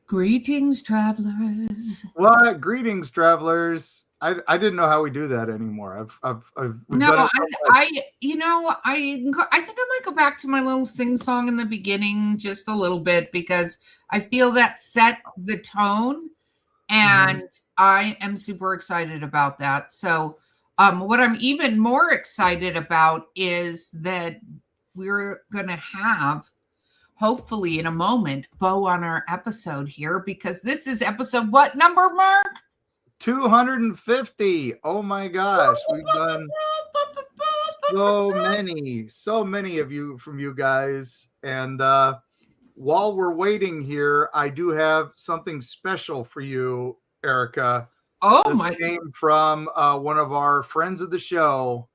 Greetings, travelers. What? Greetings, travelers. I didn't know how we do that anymore. We've No, done it so much. I think I might go back to my little sing song in the beginning just a little bit because I feel that set the tone, and I am super excited about that. So, what I'm even more excited about is that we're gonna have, hopefully in a moment, Bo on our episode here because this is episode what number, Mark? 250. Oh my gosh, we've done so many of you from you guys. And while we're waiting here, I do have something special for you, Erica. Oh This my! came from one of our friends of the show,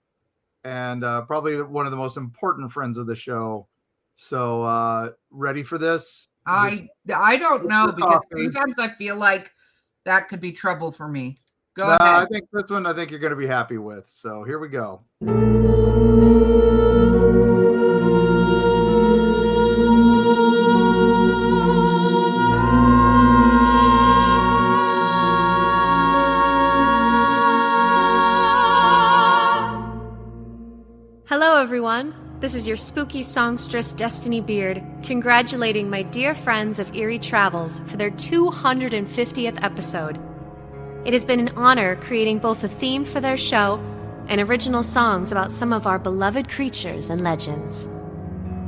and probably one of the most important friends of the show. So, ready for this? I don't know because Coffee. sometimes I feel like that could be trouble for me. Go No, I ahead. think this one, I think you're going to be happy with. So here we go. Hello, everyone. This is your spooky songstress, Destiny Beard, congratulating my dear friends of Eerie Travels for their 250th episode. It has been an honor creating both a theme for their show and original songs about some of our beloved creatures and legends.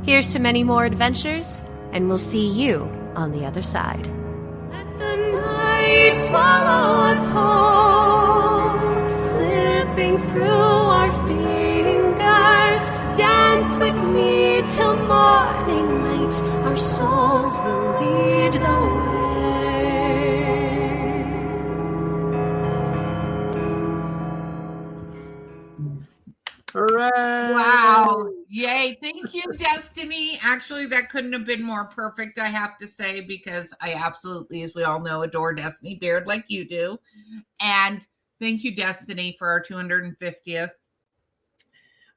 Here's to many more adventures, and we'll see you on the other side. Let the night swallow us whole, slipping through our fingers. Dance with me till morning light, our souls will lead the way. Hooray! Wow. Yay. Thank you, Destiny. Actually, that couldn't have been more perfect, I have to say, because I absolutely, as we all know, adore Destiny Beard like you do. And thank you, Destiny, for our 250th.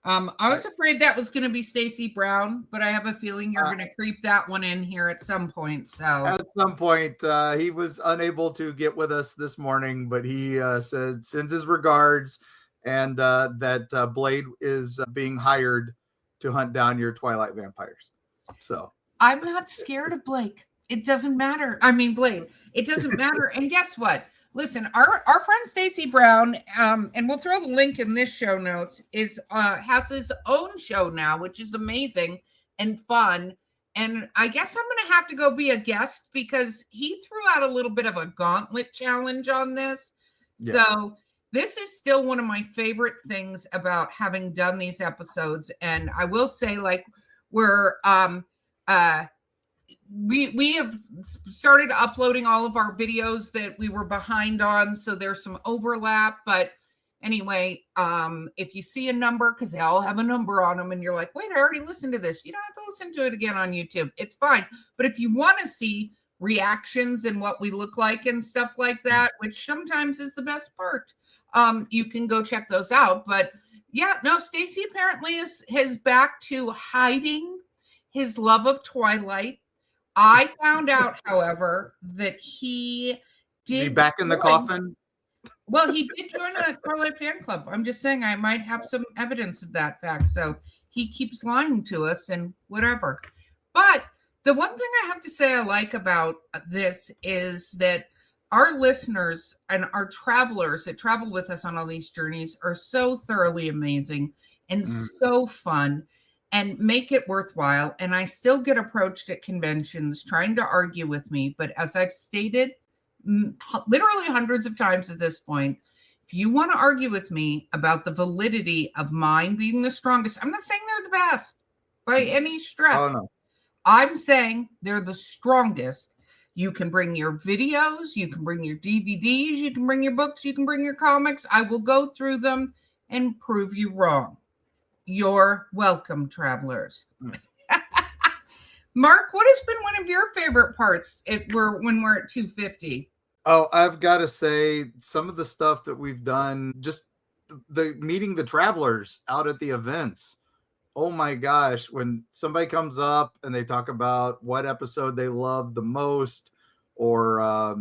I was afraid that was going to be Stacey Brown, but I have a feeling you're going to creep that one in here at some point. So at some point, he was unable to get with us this morning, but he sends his regards, and that Blade is being hired to hunt down your Twilight vampires. So I'm not scared of Blake. It doesn't matter. I mean, Blade. It doesn't matter. And guess what? Listen, our friend Stacey Brown, and we'll throw the link in this show notes, has his own show now, which is amazing and fun. And I guess I'm going to have to go be a guest because he threw out a little bit of a gauntlet challenge on this. Yeah. So this is still one of my favorite things about having done these episodes. And I will say, like, we're we have started uploading all of our videos that we were behind on, so there's some overlap. But anyway, if you see a number, because they all have a number on them, and you're like, wait, I already listened to this, you don't have to listen to it again on YouTube. It's fine. But if you want to see reactions and what we look like and stuff like that, which sometimes is the best part, you can go check those out. But yeah, no, Stacey apparently has back to hiding his love of Twilight. I found out, however, that he did. Is he back in the coffin? Well, he did join a Twilight fan club. I'm just saying I might have some evidence of that fact. So he keeps lying to us and whatever. But the one thing I have to say I like about this is that our listeners and our travelers that travel with us on all these journeys are so thoroughly amazing and so fun and make it worthwhile. And I still get approached at conventions trying to argue with me. But as I've stated literally hundreds of times at this point, if you want to argue with me about the validity of mine being the strongest, I'm not saying they're the best by any stretch. Oh, no. I'm saying they're the strongest. You can bring your videos, you can bring your DVDs, you can bring your books, you can bring your comics. I will go through them and prove you wrong. You're welcome, travelers. Mark, what has been one of your favorite parts when we're at 250? Oh, I've got to say, some of the stuff that we've done, just the meeting the travelers out at the events. Oh my gosh, when somebody comes up and they talk about what episode they loved the most, or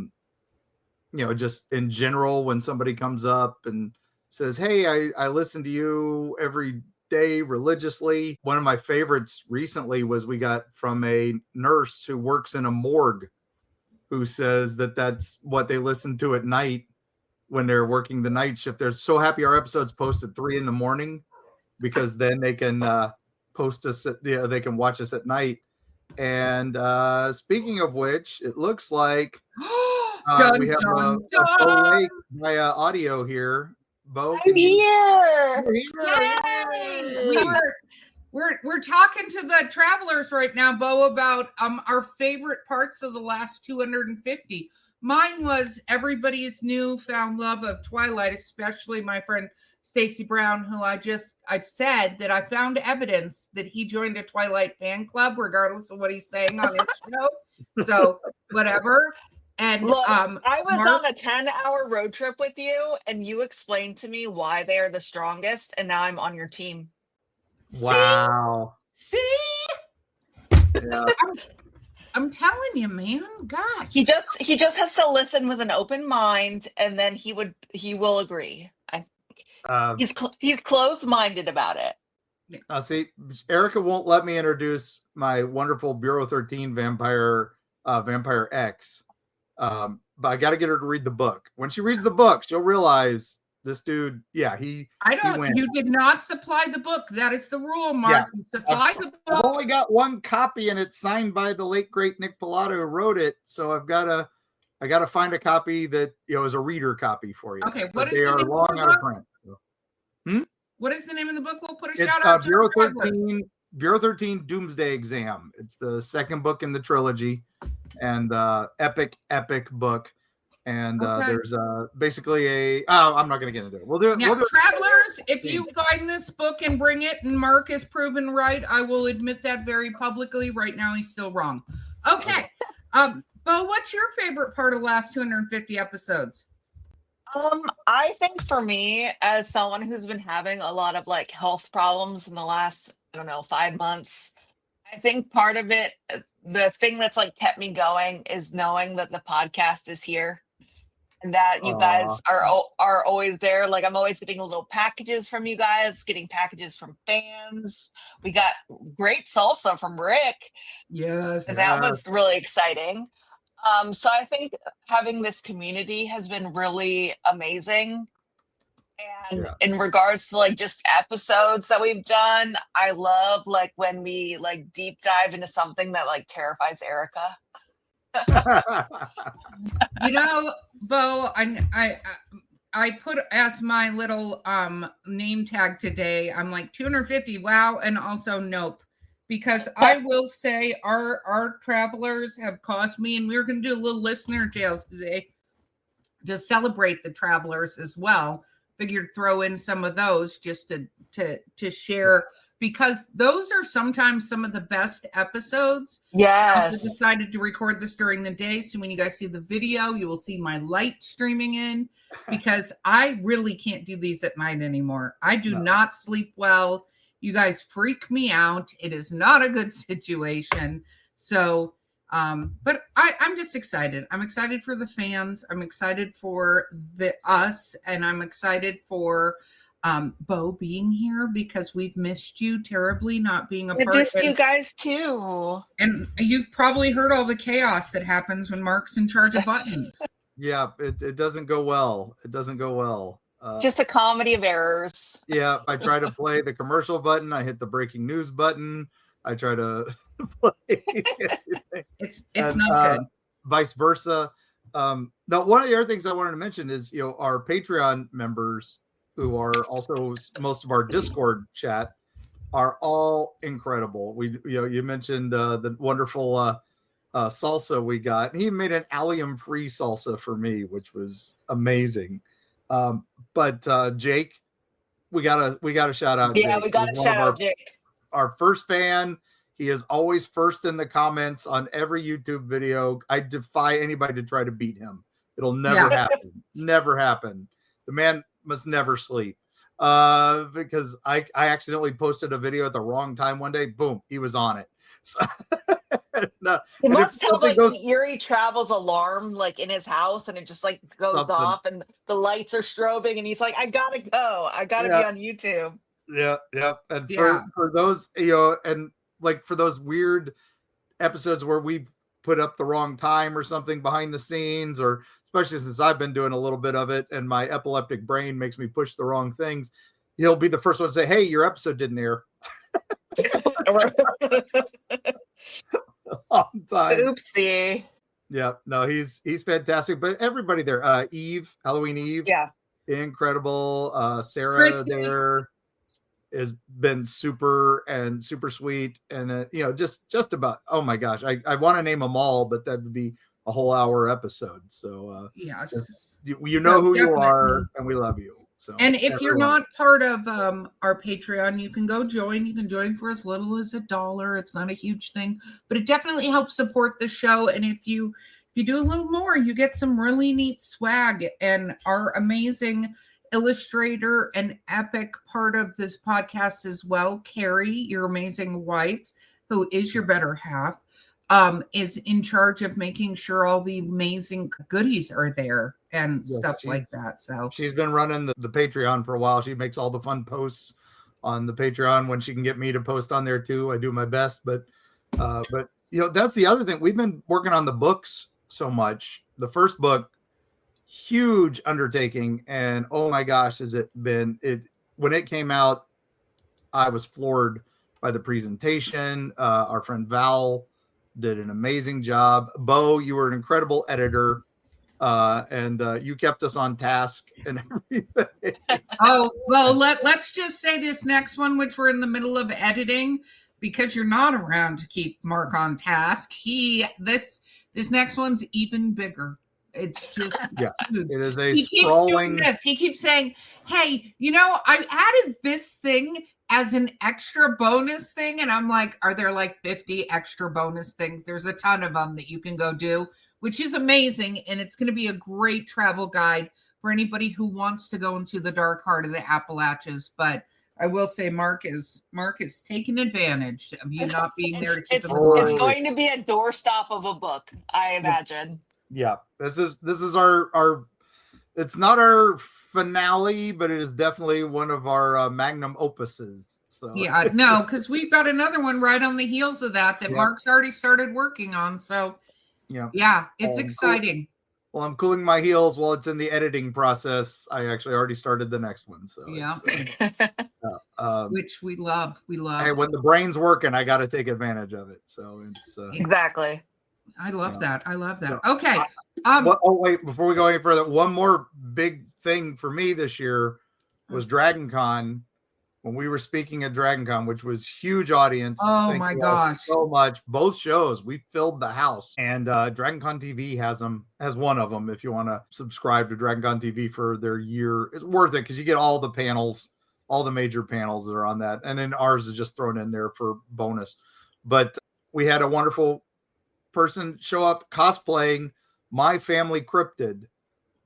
just in general, when somebody comes up and says, hey, I listen to you every day religiously. One of my favorites recently was we got from a nurse who works in a morgue, who says that that's what they listen to at night when they're working the night shift. They're so happy our episodes post at 3 a.m, because then they can post us they can watch us at night. And speaking of which, it looks like we have a Bo Lake via audio here. Bo, I'm here. Yay! We're talking to the travelers right now, Bo, about our favorite parts of the last 250. Mine was everybody's newfound love of Twilight, especially my friend Stacy Brown, who I said that I found evidence that he joined a Twilight fan club, regardless of what he's saying on his show. So whatever. And look, I was Mark, on a 10-hour road trip with you, and you explained to me why they are the strongest, and now I'm on your team. Wow. See? Yeah. I'm telling you, man. Gosh. He just has to listen with an open mind, and then he will agree. He's closed-minded about it. See, Erica won't let me introduce my wonderful Bureau 13 vampire X. But I got to get her to read the book. When she reads the book, she'll realize this dude. Yeah, you did not supply the book. That is the rule, Mark. Yeah. You supply the book. I've only got one copy, and it's signed by the late great Nick Pilato, who wrote it. So I got to find a copy that is a reader copy for you. Okay, what is they are long out of print. What is the name of the book? We'll put a it's shout out. Bureau 13 Doomsday Exam. It's the second book in the trilogy, and epic book. And there's basically I'm not going to get into it. We'll do it. Now, travelers, if you find this book and bring it, and Mark is proven right, I will admit that very publicly. Right now, he's still wrong. Okay, Bo, what's your favorite part of the last 250 episodes? I think for me, as someone who's been having a lot of health problems in the last 5 months, I think part of it, the thing that's kept me going, is knowing that the podcast is here. And that you guys are always there. I'm always getting little packages from you guys, getting packages from fans. We got great salsa from Rick. Yes. And that was really exciting. So I think having this community has been really amazing. And in regards to just episodes that we've done, I love when we deep dive into something that terrifies Erica. Bo, I put as my little name tag today, I'm 250, wow, and also nope, because I will say our travelers have cost me, and we're going to do a little listener tales today to celebrate the travelers as well. Figured throw in some of those just to share, because those are sometimes some of the best episodes. Yes. I decided to record this during the day, so when you guys see the video, you will see my light streaming in, because I really can't do these at night anymore. I do not sleep well. You guys freak me out. It is not a good situation. So, but I'm just excited. I'm excited for the fans. I'm excited for us, and I'm excited for Bo being here, because we've missed you terribly not being a part. I missed you guys too. And you've probably heard all the chaos that happens when Mark's in charge of buttons. Yeah, it doesn't go well. It doesn't go well. Just a comedy of errors. Yeah, I try to play the commercial button. I hit the breaking news button. I try to play everything. It's not good. Vice versa. Now, one of the other things I wanted to mention is, our Patreon members, who are also most of our Discord chat, are all incredible. You mentioned the wonderful salsa we got. He made an allium-free salsa for me, which was amazing. But Jake, we gotta shout out. Yeah, Jake. we gotta shout out Jake, our first fan. He is always first in the comments on every YouTube video. I defy anybody to try to beat him. It'll never happen. Never happen. The man must never sleep. Because I accidentally posted a video at the wrong time one day. Boom, he was on it. So, No, He and if must have something like goes an Eerie Travels alarm like in his house, and it just like goes something, off, and the lights are strobing, and he's like, "I gotta go. I gotta be yeah, on YouTube." yeah, yeah. And Yeah. for those, and like for those weird episodes where we put up the wrong time or something behind the scenes, or especially since I've been doing a little bit of it and my epileptic brain makes me push the wrong things, he'll be the first one to say, "Hey, your episode didn't air." On time. Oopsie. Yeah, no, he's fantastic. But everybody there, Eve, Halloween Eve, Yeah. incredible. Sarah Christy. there has been super and super sweet, and just about. Oh my gosh, I want to name them all, but that would be a whole hour episode. So Yes. you know who you Definitely. are, and we love you. So And if you're everyone. not part of our Patreon, you can go join. You can join for as little as $1. It's not a huge thing, but it definitely helps support the show. And if you do a little more, you get some really neat swag. And our amazing illustrator and epic part of this podcast as well, Carrie, your amazing wife, who is your better half, is in charge of making sure all the amazing goodies are there and stuff like that. So she's been running the Patreon for a while. She makes all the fun posts on the Patreon when she can get me to post on there too. I do my best, but that's the other thing. We've been working on the books so much. The first book, huge undertaking, and oh my gosh, has it been when it came out, I was floored by the presentation. Our friend Val did an amazing job. Bo, you were an incredible editor. And you kept us on task and everything. Oh, well, let's just say this next one, which we're in the middle of editing, because you're not around to keep Mark on task. This next one's even bigger. It's just huge. It is a he keeps doing this. He keeps saying, "Hey, I added this thing as an extra bonus thing," and I'm like, "Are there like 50 extra bonus things?" There's a ton of them that you can go do, which is amazing, and it's going to be a great travel guide for anybody who wants to go into the dark heart of the Appalachians. But I will say, Mark is taking advantage of you not being there to keep him alive. It's going to be a doorstop of a book, I imagine. Yeah, this is our. It's not our finale, but it is definitely one of our magnum opuses. So yeah, no, because we've got another one right on the heels of that Mark's already started working on. So yeah, it's exciting. Well, I'm cooling my heels while it's in the editing process. I actually already started the next one. So which we love. Hey, when the brain's working, I got to take advantage of it. So it's exactly. I love that. Okay. Wait, before we go any further, one more big thing for me this year was Dragon Con. When we were speaking at Dragon Con, which was huge audience. Oh my gosh. So much. Both shows, we filled the house. And Dragon Con TV has one of them. If you want to subscribe to Dragon Con TV for their year, it's worth it because you get all the panels, all the major panels that are on that. And then ours is just thrown in there for bonus. But we had a wonderful person show up cosplaying My Family Cryptid.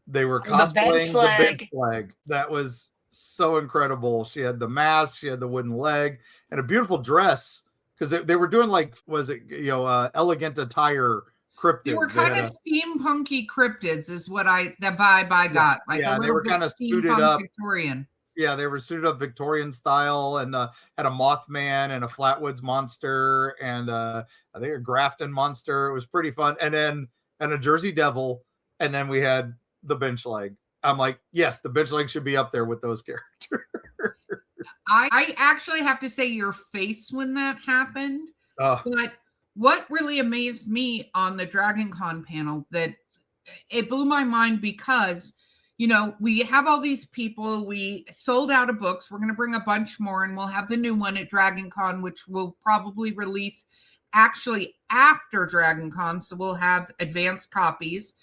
They were cosplaying the bench flag. That was so incredible. She had the mask, she had the wooden leg, and a beautiful dress because they were doing elegant attire cryptids. They were kind of steampunky cryptids, is what the vibe I got. Like they were kind of suited up Victorian. Yeah, they were suited up Victorian style and had a Mothman and a Flatwoods monster and I think a Grafton monster. It was pretty fun. And a Jersey Devil. And then we had the bench leg. I'm like, yes, the bench leg should be up there with those characters. I actually have to say your face when that happened. But what really amazed me on the Dragon Con panel, that it blew my mind because we have all these people. We sold out of books. We're going to bring a bunch more, and we'll have the new one at Dragon Con, which will probably release actually after Dragon Con. So we'll have advanced copies,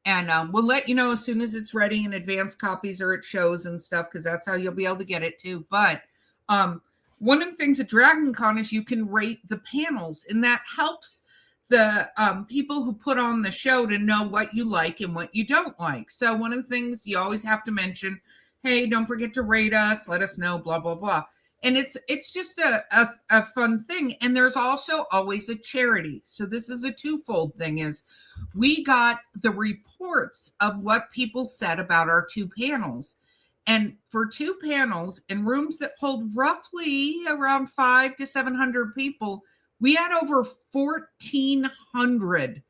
and we'll let you know as soon as it's ready, and advanced copies are at shows and stuff, because that's how you'll be able to get it too. But one of the things at Dragon Con is you can rate the panels, and that helps the people who put on the show to know what you like and what you don't like. So one of the things you always have to mention, hey, don't forget to rate us, let us know, blah, blah, blah. And it's just a fun thing. And there's also always a charity. So this is a twofold thing is we got the reports of what people said about our two panels. And for two panels in rooms that hold roughly around 500 to 700 people, we had over 1,400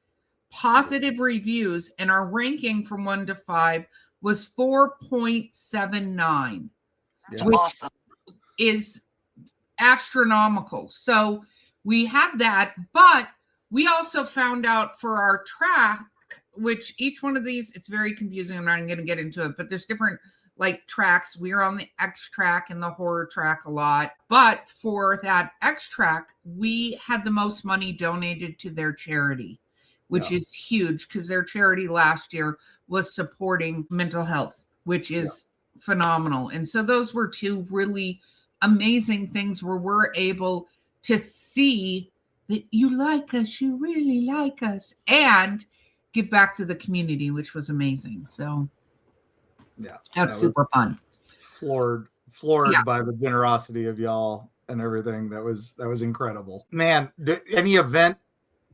positive reviews, and our ranking from 1 to 5 was 4.79, That's which awesome. is astronomical. So we had that, but we also found out for our track, which each one of these, it's very confusing. I'm not going to get into it, but there's different like tracks. We're on the X track and the horror track a lot. But for that X track, we had the most money donated to their charity, which is huge because their charity last year was supporting mental health, which is phenomenal. And so those were two really amazing things where we're able to see that you like us, you really like us, and give back to the community, which was amazing. So that's super fun. Floored by the generosity of y'all and everything. That was incredible, man. Any event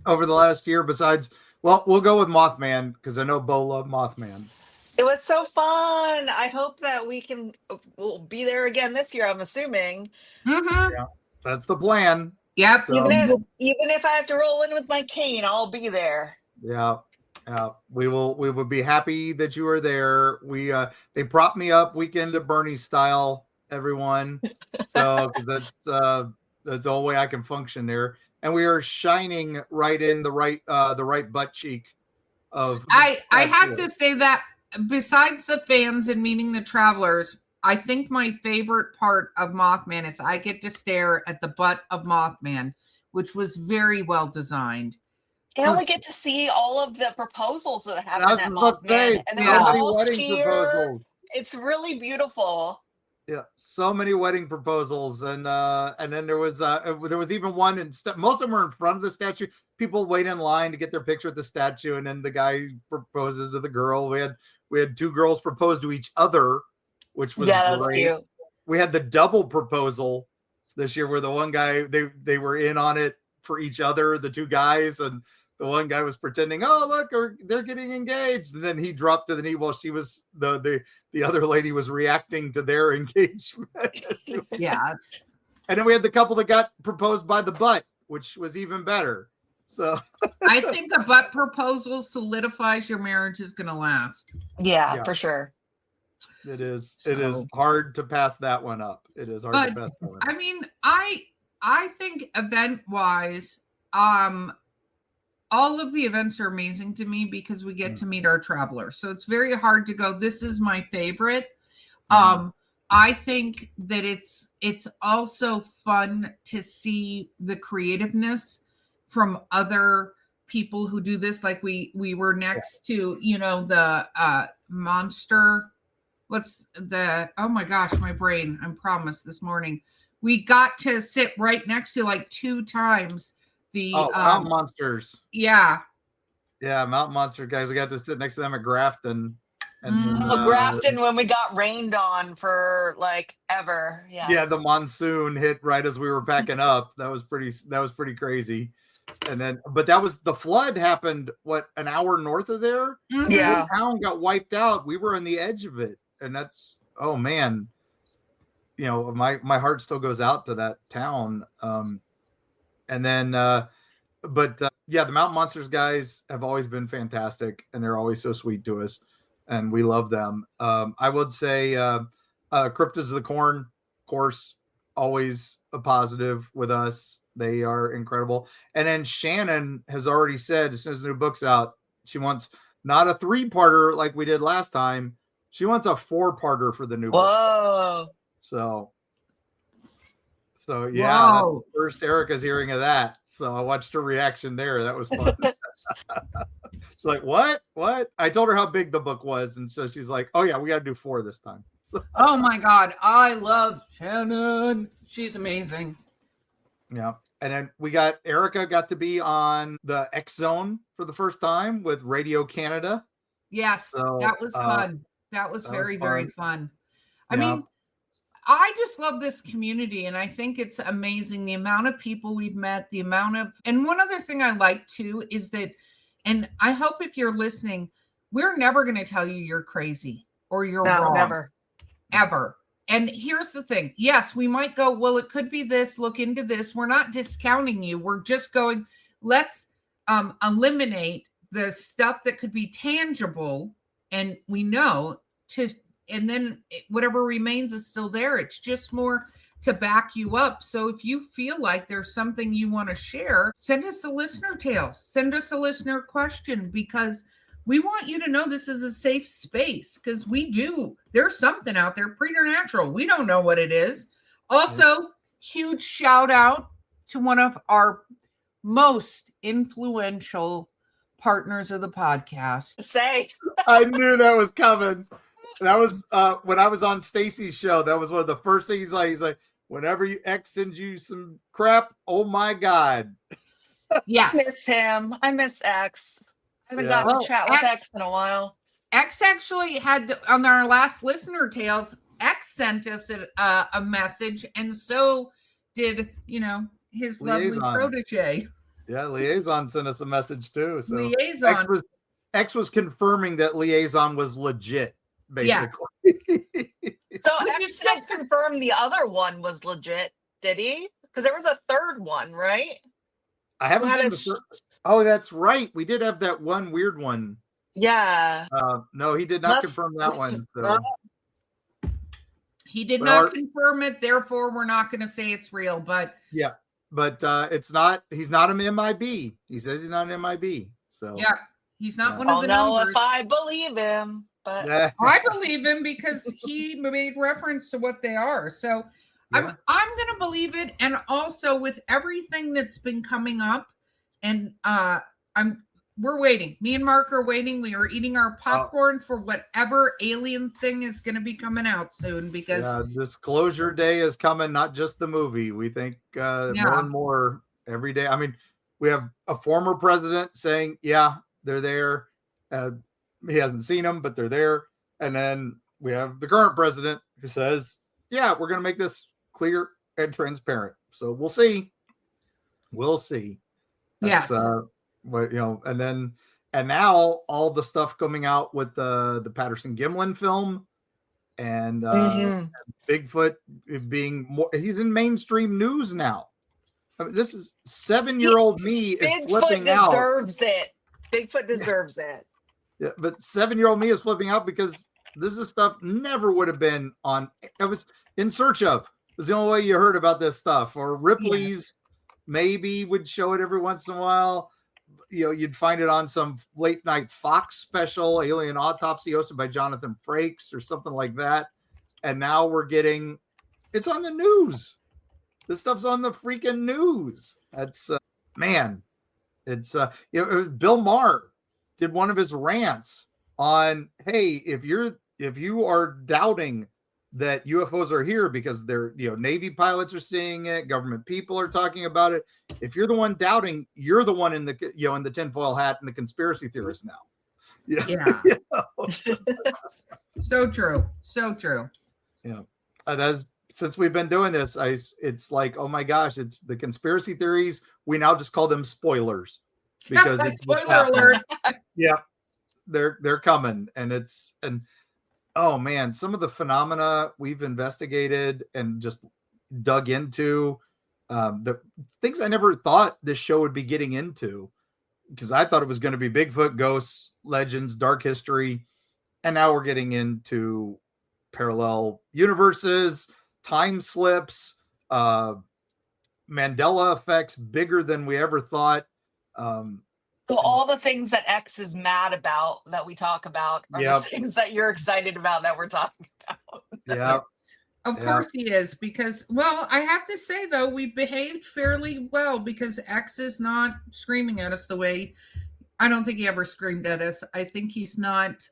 over the last year besides, well, we'll go with Mothman because I know Bo loved Mothman. It was so fun. I hope that we'll be there again this year, I'm assuming. Mm-hmm. Yeah, that's the plan. Yep. So, even if I have to roll in with my cane, I'll be there. Yeah. We will be happy that you are there. They propped me up weekend at Bernie style, everyone. So that's the only way I can function there. And we are shining right in the right butt cheek of. I have to say that besides the fans and meeting the travelers, I think my favorite part of Mothman is I get to stare at the butt of Mothman, which was very well designed. And we get to see all of the proposals that happen at Mothman, and they're all here. It's really beautiful. Yeah, so many wedding proposals, and then there was even one, and most of them were in front of the statue. People wait in line to get their picture at the statue, and then the guy proposes to the girl. We had two girls propose to each other, which was that was great. cute. We had the double proposal this year, where the one guy they were in on it for each other, the two guys, and the one guy was pretending, oh look, they're getting engaged, and then he dropped to the knee while she was the other lady was reacting to their engagement. Yes. And then we had the couple that got proposed by the butt, which was even better. So I think a butt proposal solidifies your marriage is going to last. Yeah, for sure. It is. It is hard to pass that one up. It is hard to pass that one up. I mean, I think event wise, all of the events are amazing to me because we get to meet our travelers. So it's very hard to go, this is my favorite. I think that it's also fun to see the creativeness from other people who do this. Like we were next to, the monster. What's the, oh my gosh, my brain, I promised this morning. We got to sit right next to like 2 times the Mountain Monsters. Yeah, Mountain Monster guys. We got to sit next to them at Grafton. Grafton, when we got rained on for like ever. Yeah, the monsoon hit right as we were packing up. That was pretty crazy. And then, but that was, the flood happened an hour north of there. Yeah, the town got wiped out. We were on the edge of it, and that's, oh man, my heart still goes out to that town. And then, the Mountain Monsters guys have always been fantastic, and they're always so sweet to us, and we love them. I would say Cryptids of the Corn, of course, always a positive with us. They are incredible. And then Shannon has already said, as soon as the new book's out, she wants not a 3-parter like we did last time. She wants a 4-parter for the new book. Whoa. So yeah, that's the first Erica's hearing of that. So I watched her reaction there. That was fun. She's like, what? I told her how big the book was. And so she's like, oh yeah, we got to do 4 this time. So, oh my God. I love Shannon. She's amazing. Yeah. And then Erica got to be on the X Zone for the first time with Radio Canada. Yes. So, that was fun. That was very, very fun. I mean, I just love this community, and I think it's amazing the amount of people we've met, the amount of, and one other thing I like too is that, and I hope if you're listening, we're never going to tell you you're crazy or you're wrong. Never. Ever. And here's the thing. Yes, we might go, well, it could be this, look into this. We're not discounting you. We're just going, let's eliminate the stuff that could be tangible, and we know to, and then whatever remains is still there. It's just more to back you up. So if you feel like there's something you want to share, send us a listener tale, send us a listener question, because we want you to know this is a safe space, because there's something out there preternatural. We don't know what it is. Also, huge shout out to one of our most influential partners of the podcast. Say. I knew that was coming. That was when I was on Stacy's show. That was one of the first things he's like, whenever X sends you some crap, oh my God. Yes. I miss him. I miss X. I haven't gotten to chat with X in a while. X actually had, on our last listener tales, X sent us a message, and so did, his Liaison. lovely protege. Yeah, Liaison sent us a message too. So Liaison. X was confirming that Liaison was legit, basically. Yeah. So X didn't confirm the other one was legit, did he? Because there was a third one, right? I haven't seen the third. Oh, that's right. We did have that one weird one. Yeah. No, he did not confirm that one. So. He did not confirm it. Therefore, we're not going to say it's real. But yeah, but it's not. He's not an MIB. He says he's not an MIB. So yeah, he's not one of the numbers. numbers. If I believe him, but I believe him because he made reference to what they are. So yeah. I'm going to believe it. And also with everything that's been coming up. And we're waiting. Me and Mark are waiting. We are eating our popcorn for whatever alien thing is going to be coming out soon, because Disclosure Day is coming, not just the movie. We think more and more every day. I mean, we have a former president saying, yeah, they're there. He hasn't seen them, but they're there. And then we have the current president who says, yeah, we're going to make this clear and transparent. So we'll see. We'll see. That's, yes. And now all the stuff coming out with the Patterson Gimlin film and Bigfoot being more, he's in mainstream news now. I mean, this is 7-year-old me is flipping out. Bigfoot deserves it. Yeah, but 7-year-old me is flipping out because this is stuff never would have been on. It was In Search Of. It was the only way you heard about this stuff. Or Ripley's. Maybe would show it every once in a while. You'd find it on some late night Fox special, Alien Autopsy, hosted by Jonathan Frakes or something like that. And now we're getting, it's on the news. This stuff's on the freaking news. That's it's Bill Maher did one of his rants on, hey, if you are doubting that UFOs are here because they're, Navy pilots are seeing it, government people are talking about it. If you're the one doubting, you're the one in the, in the tinfoil hat and the conspiracy theorist now. Yeah. So true. So true. Yeah. As since we've been doing this, it's like, oh my gosh, it's the conspiracy theories. We now just call them spoilers because it's spoiler alert. Yeah. They're coming, and oh man, some of the phenomena we've investigated and just dug into, the things I never thought this show would be getting into, because I thought it was going to be Bigfoot, ghosts, legends, dark history. And now we're getting into parallel universes, time slips, Mandela effects bigger than we ever thought. So all the things that X is mad about that we talk about are the things that you're excited about that we're talking about. Yeah. Of course he is, because, well, I have to say, though, we behaved fairly well because X is not screaming at us the way, I don't think he ever screamed at us. I think he's not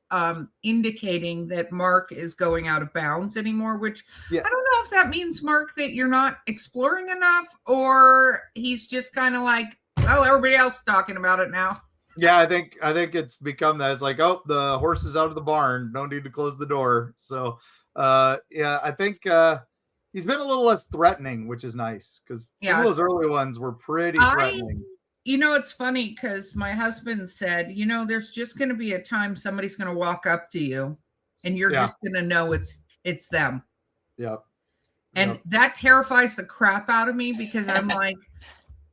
indicating that Mark is going out of bounds anymore, which I don't know if that means, Mark, that you're not exploring enough, or he's just kind of like, well, everybody else is talking about it now. Yeah, I think it's become that. It's like, oh, the horse is out of the barn. No need to close the door. So, I think He's been a little less threatening, which is nice because some of Yes. those early ones were pretty threatening. It's funny because my husband said, there's just going to be a time somebody's going to walk up to you and you're just going to know it's them. Yep. And that terrifies the crap out of me because I'm like,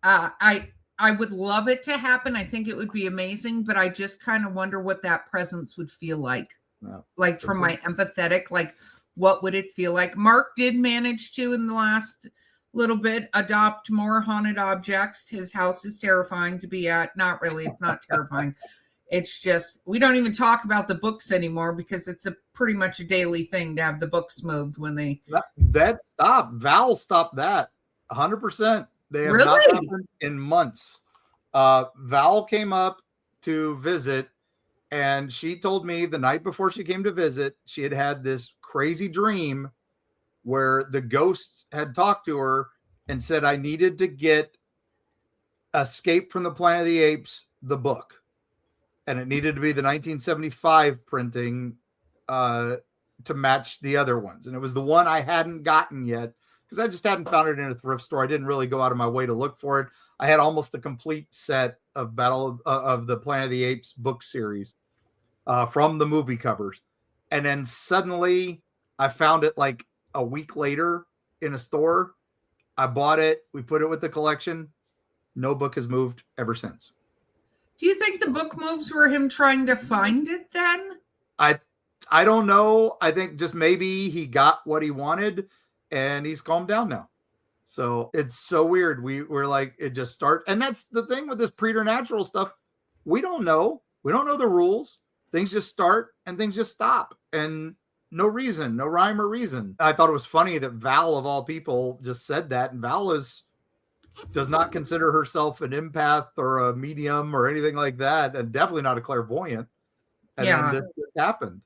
I would love it to happen. I think it would be amazing, but I just kind of wonder what that presence would feel like. Yeah. Like from my empathetic, like what would it feel like? Mark did manage to, in the last little bit, adopt more haunted objects. His house is terrifying to be at. Not really. It's not terrifying. It's just, we don't even talk about the books anymore because it's pretty much a daily thing to have the books moved when they. That stopped. Val stopped that 100%. They have not happened in months. Val came up to visit, and she told me the night before she came to visit, she had this crazy dream where the ghost had talked to her and said, I needed to get Escape from the Planet of the Apes, the book. And it needed to be the 1975 printing to match the other ones. And it was the one I hadn't gotten yet because I just hadn't found it in a thrift store. I didn't really go out of my way to look for it. I had almost the complete set of Battle of the Planet of the Apes book series from the movie covers. And then suddenly I found it like a week later in a store. I bought it. We put it with the collection. No book has moved ever since. Do you think the book moves were him trying to find it then? I don't know. I think just maybe he got what he wanted and he's calmed down now. So it's so weird. We're like, it just starts. And that's the thing with this preternatural stuff. We don't know. We don't know the rules. Things just start and things just stop. And no reason, no rhyme or reason. I thought it was funny that Val, of all people, just said that. And Val does not consider herself an empath or a medium or anything like that. And definitely not a clairvoyant. And then this just happened.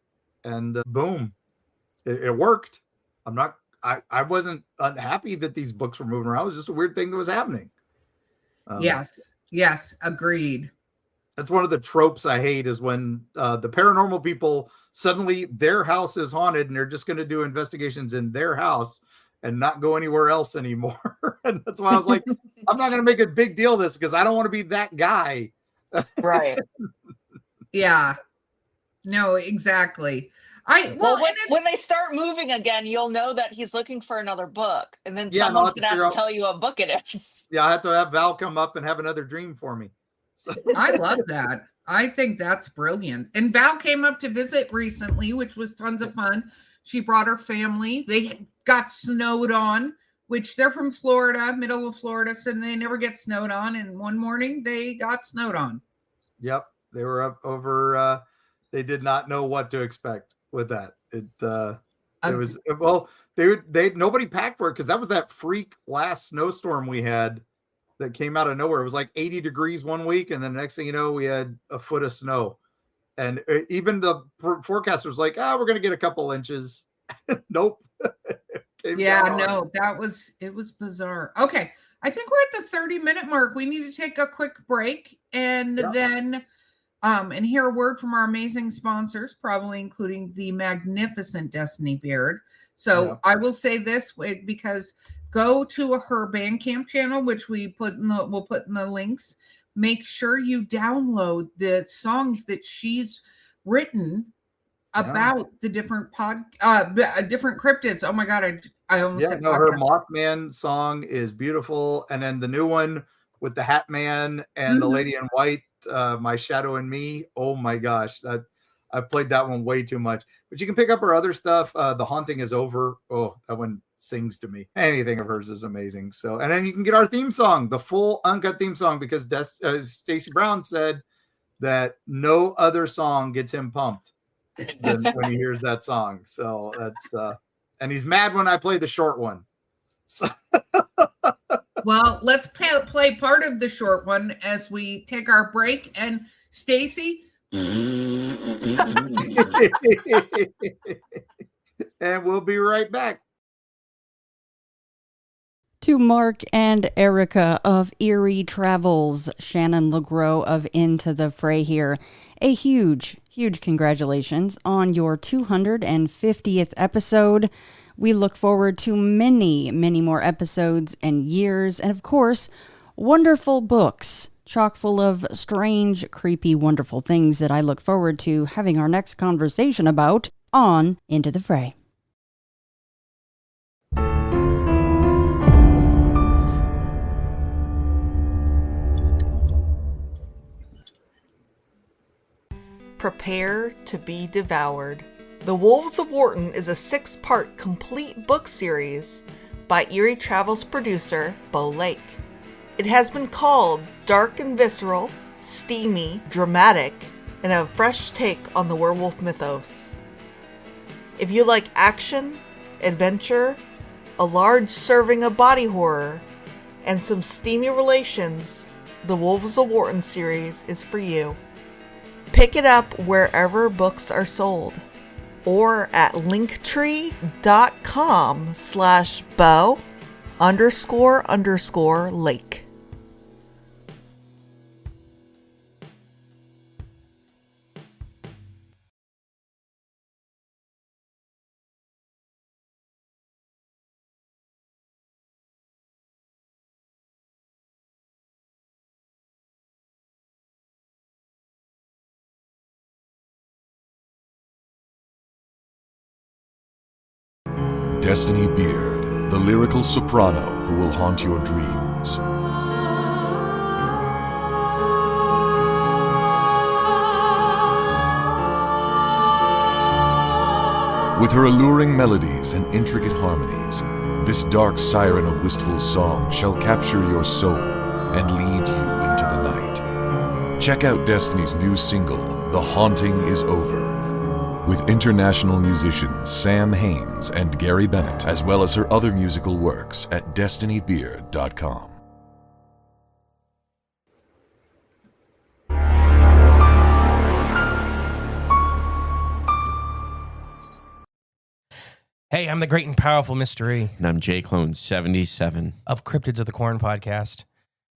And boom, it worked. I wasn't unhappy that these books were moving around. It was just a weird thing that was happening. Yes, agreed. That's one of the tropes I hate is when the paranormal people suddenly their house is haunted and they're just going to do investigations in their house and not go anywhere else anymore. And that's why I was like, I'm not going to make a big deal of this because I don't want to be that guy. Right. Yeah. No, exactly. When they start moving again, you'll know that he's looking for another book, and then someone's gonna have to tell you what book it is. Yeah, I have to have Val come up and have another dream for me. So. I love that. I think that's brilliant. And Val came up to visit recently, which was tons of fun. She brought her family. They got snowed on, which they're from Florida, middle of Florida, so they never get snowed on. And one morning they got snowed on. Yep, they were up over. They did not know what to expect with that. It was they nobody packed for it because that was that freak last snowstorm we had that came out of nowhere. It was like 80 degrees one week, and then the next thing you know, we had a foot of snow. And even the forecaster was like, we're going to get a couple inches. Nope. It was bizarre. Okay. I think we're at the 30-minute mark. We need to take a quick break and then and hear a word from our amazing sponsors, probably including the magnificent Destiny Beard. So I will say this because go to her Bandcamp channel, which we'll put in the links. Make sure you download the songs that she's written about the different different cryptids. Oh my God, I almost said her Mothman song is beautiful, and then the new one with the Hat Man and the Lady in White, My Shadow and Me. Oh my gosh, I've played that one way too much. But you can pick up her other stuff. The Haunting is Over. Oh, that one sings to me. Anything of hers is amazing. So, and then you can get our theme song, the full uncut theme song, because Stacey Brown said that no other song gets him pumped than when he hears that song. So that's and he's mad when I play the short one. So. Well, let's play part of the short one as we take our break. And Stacey. And we'll be right back. To Mark and Erica of Eerie Travels, Shannon LeGros of Into the Fray here. A huge, huge congratulations on your 250th episode. We look forward to many, many more episodes and years, and of course, wonderful books, chock full of strange, creepy, wonderful things that I look forward to having our next conversation about on Into the Fray. Prepare to be devoured. The Wolves of Wharton is a 6-part complete book series by Eerie Travels producer Bo Lake. It has been called dark and visceral, steamy, dramatic, and a fresh take on the werewolf mythos. If you like action, adventure, a large serving of body horror, and some steamy relations, the Wolves of Wharton series is for you. Pick it up wherever books are sold, or at linktree.com/Bo__Lake. Destiny Beard, the lyrical soprano who will haunt your dreams. With her alluring melodies and intricate harmonies, this dark siren of wistful song shall capture your soul and lead you into the night. Check out Destiny's new single, The Haunting Is Over, with international musicians Sam Haines and Gary Bennett, as well as her other musical works at destinybeard.com. Hey, I'm the great and powerful Mr. E And I'm JClone77 of Cryptids of the Corn podcast.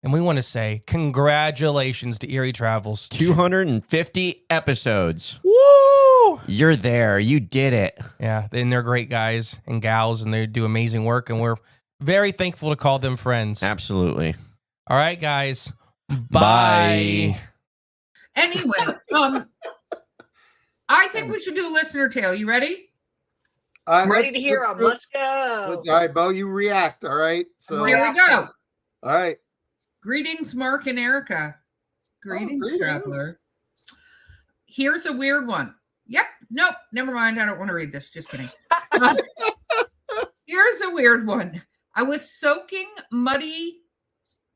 And we want to say congratulations to Eerie Travels. 250 episodes. Woo! You're there. You did it. Yeah, and they're great guys and gals, and they do amazing work, and we're very thankful to call them friends. Absolutely. All right, guys. Bye. Anyway, I think we should do a listener tale. You ready? I'm ready to hear them. Let's go. All right, Bo, you react. All right. So Here we go. All right. Greetings, Mark and Erica. Greetings, traveler. Here's a weird one. Yep. Nope. Never mind. I don't want to read this. Just kidding. Here's a weird one. I was soaking muddy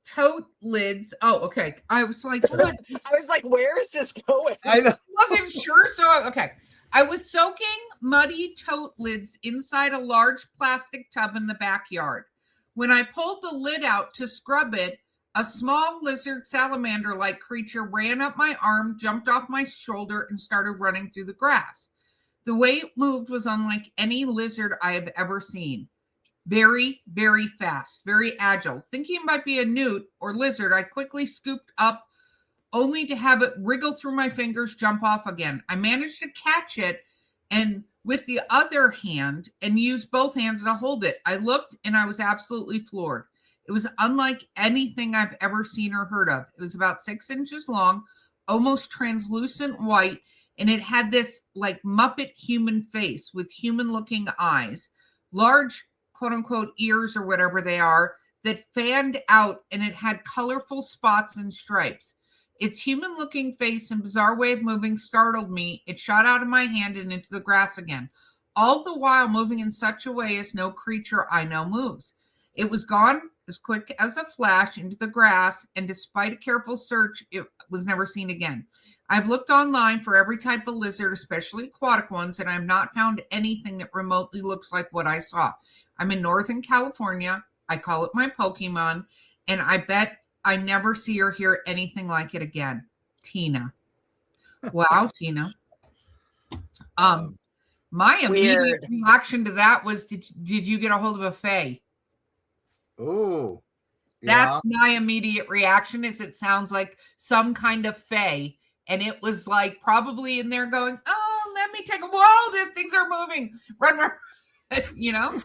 tote lids. Oh, okay. I was like, what? I was like, where is this going? I wasn't sure. So, okay. I was soaking muddy tote lids inside a large plastic tub in the backyard. When I pulled the lid out to scrub it, a small lizard salamander-like creature ran up my arm, jumped off my shoulder, and started running through the grass. The way it moved was unlike any lizard I have ever seen. Very, very fast, very agile. Thinking it might be a newt or lizard, I quickly scooped up only to have it wriggle through my fingers, jump off again. I managed to catch it and with the other hand and use both hands to hold it. I looked and I was absolutely floored. It was unlike anything I've ever seen or heard of. It was about 6 inches long, almost translucent white, and it had this like Muppet human face with human looking eyes, large quote unquote ears or whatever they are that fanned out, and it had colorful spots and stripes. Its human looking face and bizarre way of moving startled me. It shot out of my hand and into the grass again, all the while moving in such a way as no creature I know moves. It was gone as quick as a flash into the grass, and despite a careful search, it was never seen again. I've looked online for every type of lizard, especially aquatic ones, and I have not found anything that remotely looks like what I saw. I'm in Northern California. I call it my Pokemon, and I bet I never see or hear anything like it again. Tina. Wow, Tina. My immediate reaction to that was, did you get a hold of a fae? Oh, That's my immediate reaction. Is it sounds like some kind of fae, and it was like probably in there going, "Oh, let me take a whoa! The things are moving. Run, run!" you know?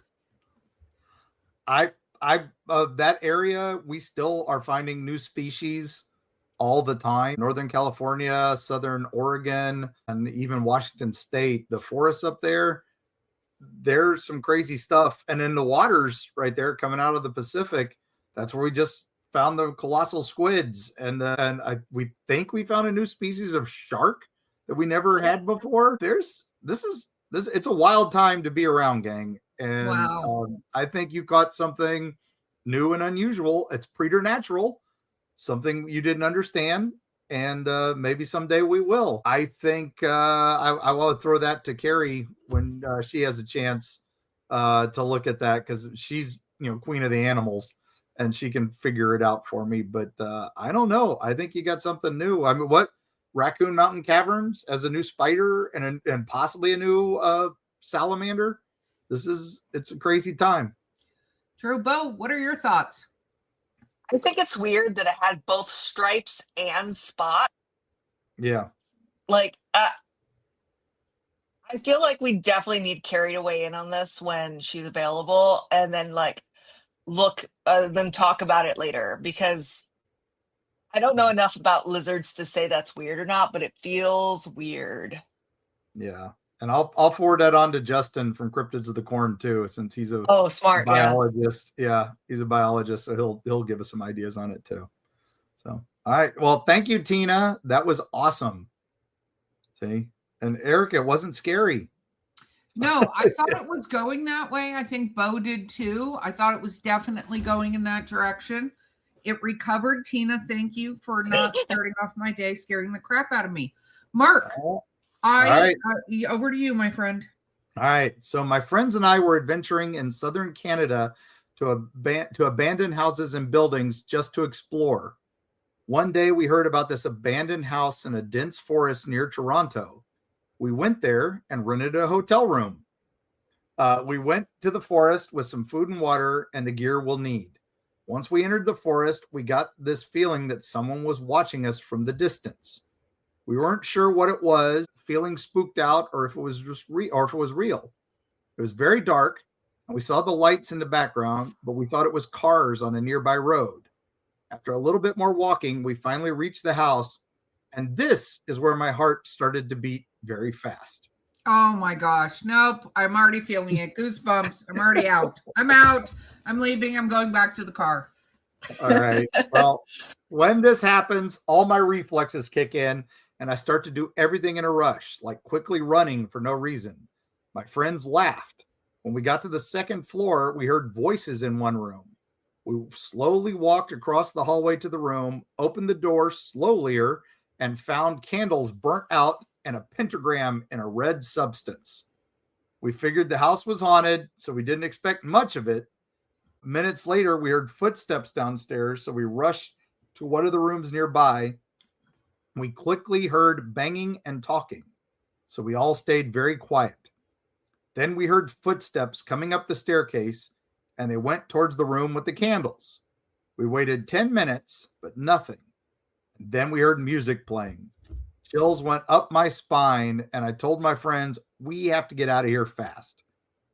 I that area, we still are finding new species all the time. Northern California, Southern Oregon, and even Washington State, the forests up there, there's some crazy stuff. And in the waters right there coming out of the Pacific, that's where we just found the colossal squids. And we think we found a new species of shark that we never had before. It's a wild time to be around, gang. And Wow. I think you caught something new and unusual. It's preternatural, something you didn't understand, and maybe someday we will. I think I will throw that to Carrie when she has a chance to look at that, because she's queen of the animals and she can figure it out for me. But I don't know. I think you got something new. I mean, what? Raccoon Mountain Caverns as a new spider and possibly a new salamander. It's a crazy time. True. Bo, what are your thoughts? I think it's weird that it had both stripes and spot. Yeah. Like, I feel like we definitely need Carrie to weigh in on this when she's available, and then then talk about it later, because I don't know enough about lizards to say that's weird or not, but it feels weird. Yeah. And I'll forward that on to Justin from Cryptids of the Corn too, since he's a smart biologist. Yeah, he's a biologist, so he'll give us some ideas on it too. So, all right. Well, thank you, Tina. That was awesome. See, and Eric, it wasn't scary. No, I thought it was going that way. I think Bo did too. I thought it was definitely going in that direction. It recovered. Tina, thank you for not starting off my day scaring the crap out of me. Mark. Right. Over to you, my friend. All right. So my friends and I were adventuring in southern Canada to abandoned houses and buildings just to explore. One day we heard about this abandoned house in a dense forest near Toronto. We went there and rented a hotel room. We went to the forest with some food and water and the gear we'll need. Once we entered the forest, we got this feeling that someone was watching us from the distance. We weren't sure what it was, feeling spooked out, or if it was just or if it was real. It was very dark, and we saw the lights in the background, but we thought it was cars on a nearby road. After a little bit more walking, we finally reached the house, and this is where my heart started to beat very fast. Oh my gosh. Nope. I'm already feeling it. Goosebumps. I'm already out. I'm out. I'm leaving. I'm going back to the car. All right. Well, when this happens, all my reflexes kick in, and I start to do everything in a rush, like quickly running for no reason. My friends laughed. When we got to the second floor, we heard voices in one room. We slowly walked across the hallway to the room, opened the door slowlier, and found candles burnt out and a pentagram in a red substance. We figured the house was haunted, so we didn't expect much of it. Minutes later, we heard footsteps downstairs, so we rushed to one of the rooms nearby. We quickly heard banging and talking, so we all stayed very quiet. Then we heard footsteps coming up the staircase, and they went towards the room with the candles. We waited 10 minutes, but nothing. Then we heard music playing. Chills went up my spine, and I told my friends, we have to get out of here fast.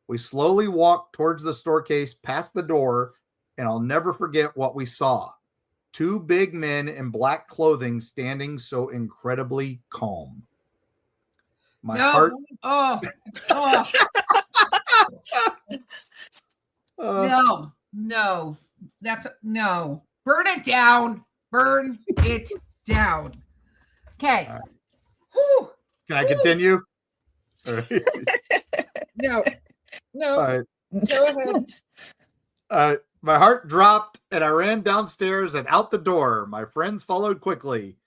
We slowly walked towards the staircase past the door, and I'll never forget what we saw. Two big men in black clothing standing so incredibly calm. My heart. No. That's no. Burn it down. Burn it down. Okay. Right. Can I continue? Right. No. All right. Go ahead. My heart dropped and I ran downstairs and out the door. My friends followed quickly.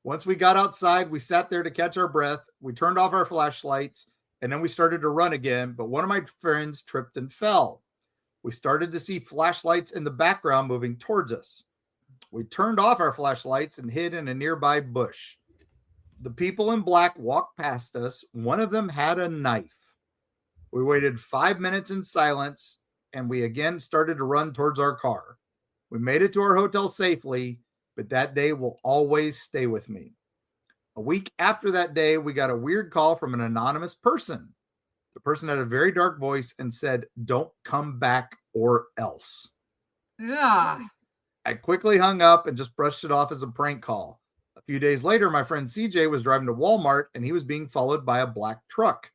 Once we got outside, we sat there to catch our breath. We turned off our flashlights and then we started to run again. But one of my friends tripped and fell. We started to see flashlights in the background moving towards us. We turned off our flashlights and hid in a nearby bush. The people in black walked past us. One of them had a knife. We waited 5 minutes in silence, and we again started to run towards our car. We made it to our hotel safely, but that day will always stay with me. A week after that day, we got a weird call from an anonymous person. The person had a very dark voice and said, "Don't come back or else." Yeah. I quickly hung up and just brushed it off as a prank call. A few days later, my friend CJ was driving to Walmart and he was being followed by a black truck.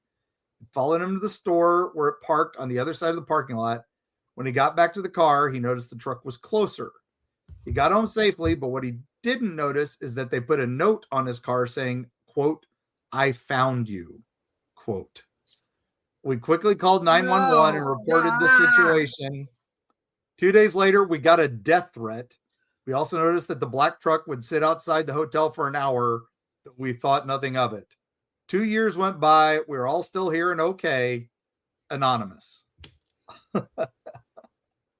It followed him to the store where it parked on the other side of the parking lot. When he got back to the car, he noticed the truck was closer. He got home safely, but what he didn't notice is that they put a note on his car saying, quote, "I found you," quote. We quickly called 911 and reported the situation. 2 days later, we got a death threat. We also noticed that the black truck would sit outside the hotel for an hour. We thought nothing of it. 2 years went by. We're all still here and okay. Anonymous. I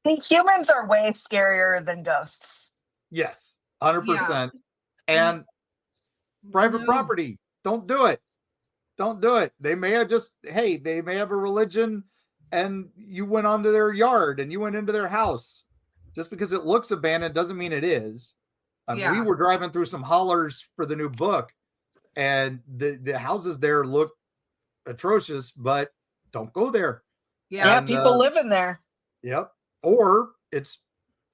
think humans are way scarier than ghosts. Yes, 100%. And private property. Don't do it. Don't do it. They may have they may have a religion and you went onto their yard and you went into their house. Just because it looks abandoned doesn't mean it is. We were driving through some hollers for the new book and the houses there look atrocious, but don't go there. Yeah, people live in there. Yep. Or it's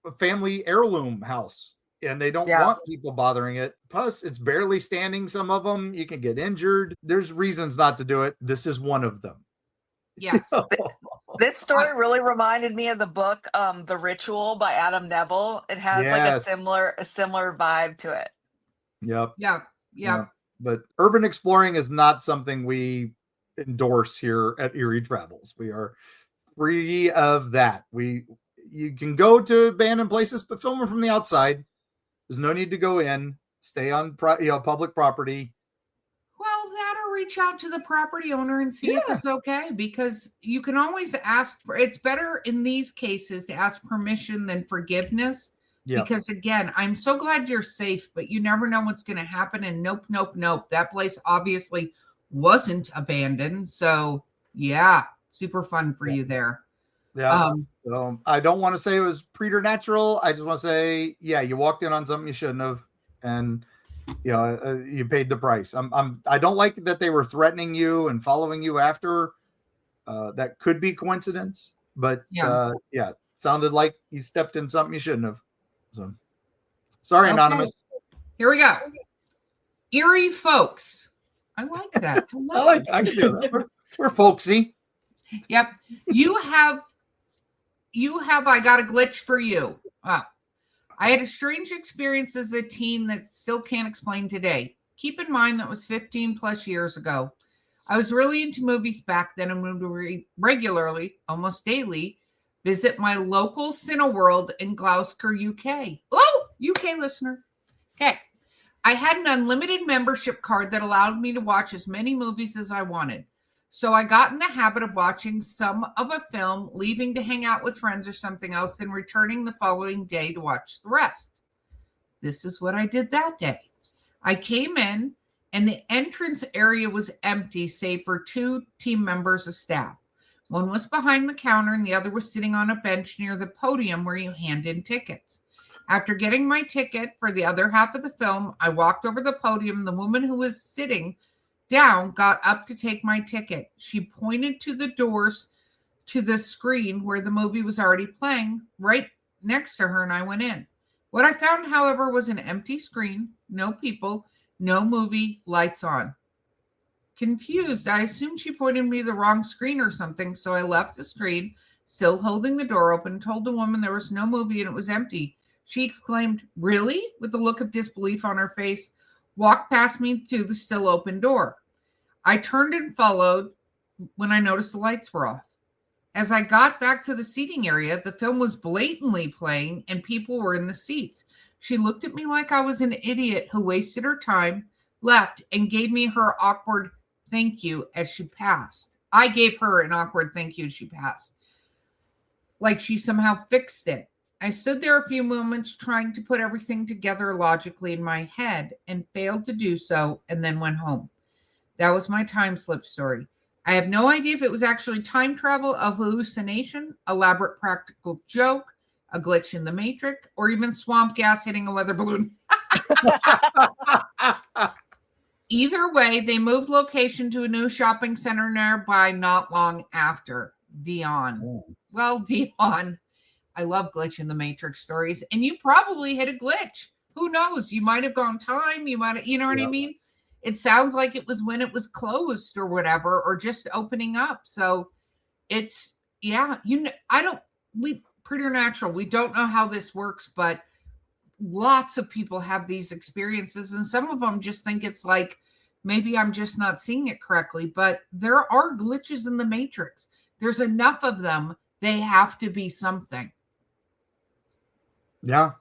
a family heirloom house and they don't want people bothering it. Plus, it's barely standing. Some of them, you can get injured. There's reasons not to do it. This is one of them. Yes. This story really reminded me of the book, The Ritual by Adam Neville. It has like a similar vibe to it. Yep. Yeah. But urban exploring is not something we endorse here at Eerie Travels. We are free of that. You can go to abandoned places, but film them from the outside. There's no need to go in. Stay on public property. Well, that or reach out to the property owner and see if it's okay, because you can always ask for. It's better in these cases to ask permission than forgiveness. Yeah. Because again, I'm so glad you're safe, but you never know what's going to happen. And nope. That place obviously wasn't abandoned. So yeah, super fun for you there. Yeah. So I don't want to say it was preternatural. I just want to say, you walked in on something you shouldn't have, and you paid the price. I don't like that they were threatening you and following you after. That could be coincidence, but it sounded like you stepped in something you shouldn't have. So sorry, Anonymous. Here we go. Eerie folks. I like that. I can do that. We're folksy. Yep. You have I got a glitch for you. I had a strange experience as a teen that still can't explain today. Keep in mind that was 15 plus years ago. I was really into movies back then and would regularly, almost daily, visit my local Cineworld in Gloucester, UK. Oh, UK listener. Okay. I had an unlimited membership card that allowed me to watch as many movies as I wanted. So I got in the habit of watching some of a film, leaving to hang out with friends or something else, then returning the following day to watch the rest. This is what I did that day. I came in and the entrance area was empty, save for 2 team members of staff. One was behind the counter and the other was sitting on a bench near the podium where you hand in tickets. After getting my ticket for the other half of the film, I walked over the podium. The woman who was sitting down got up to take my ticket. She pointed to the doors to the screen where the movie was already playing right next to her, and I went in. What I found, however, was an empty screen, no people, no movie, lights on. Confused, I assumed she pointed me to the wrong screen or something, so I left the screen, still holding the door open, told the woman there was no movie and it was empty. She exclaimed, "Really?" with a look of disbelief on her face, walked past me to the still open door. I turned and followed when I noticed the lights were off. As I got back to the seating area, the film was blatantly playing and people were in the seats. She looked at me like I was an idiot who wasted her time, left, and gave me her awkward thank you as she passed. I gave her an awkward thank you as she passed, like she somehow fixed it. I stood there a few moments trying to put everything together logically in my head and failed to do so, and then went home. That was my time slip story. I have no idea if it was actually time travel, a hallucination, elaborate practical joke, a glitch in the matrix, or even swamp gas hitting a weather balloon. Either way, they moved location to a new shopping center nearby not long after. Dion. Oh. Well, Dion, I love glitch in the Matrix stories, and you probably hit a glitch. Who knows? You might have gone time. You might have, you know what I mean? It sounds like it was when it was closed or whatever, or just opening up. So it's, yeah, we Preternatural, we don't know how this works, but lots of people have these experiences, and some of them just think it's like, maybe I'm just not seeing it correctly, but there are glitches in the Matrix. There's enough of them. They have to be something. Yeah,